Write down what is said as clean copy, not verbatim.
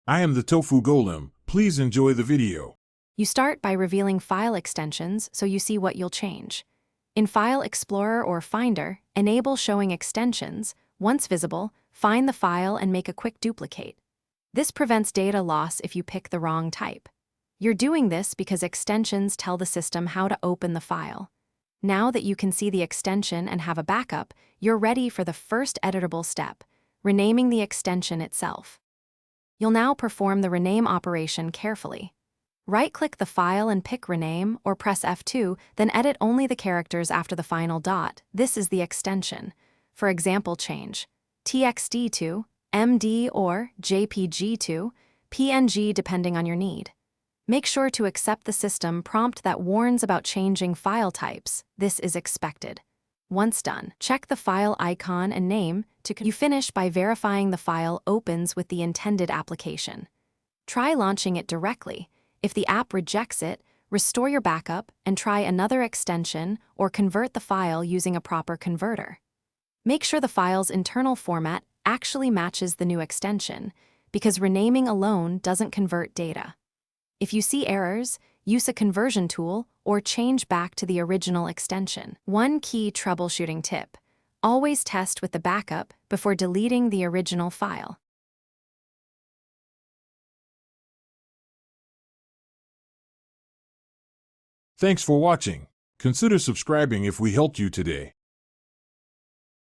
I am the Tofu Golem. Please enjoy the video. You start by revealing file extensions so you see what you'll change. In File Explorer or Finder, enable Showing Extensions. Once visible, find the file and make a quick duplicate. This prevents data loss if you pick the wrong type. You're doing this because extensions tell the system how to open the file. Now that you can see the extension and have a backup, you're ready for the first editable step, renaming the extension itself. You'll now perform the rename operation carefully. Right-click the file and pick Rename, or press F2, then edit only the characters after the final dot. This is the extension. For example, change TXT to MD or JPG to PNG depending on your need. Make sure to accept the system prompt that warns about changing file types. This is expected. Once done, check the file icon and name you finish by verifying the file opens with the intended application. Try launching it directly. If the app rejects it, restore your backup and try another extension or convert the file using a proper converter. Make sure the file's internal format actually matches the new extension, because renaming alone doesn't convert data. If you see errors, use a conversion tool or change back to the original extension. One key troubleshooting tip: always test with the backup before deleting the original file. Thanks for watching. Consider subscribing if we helped you today.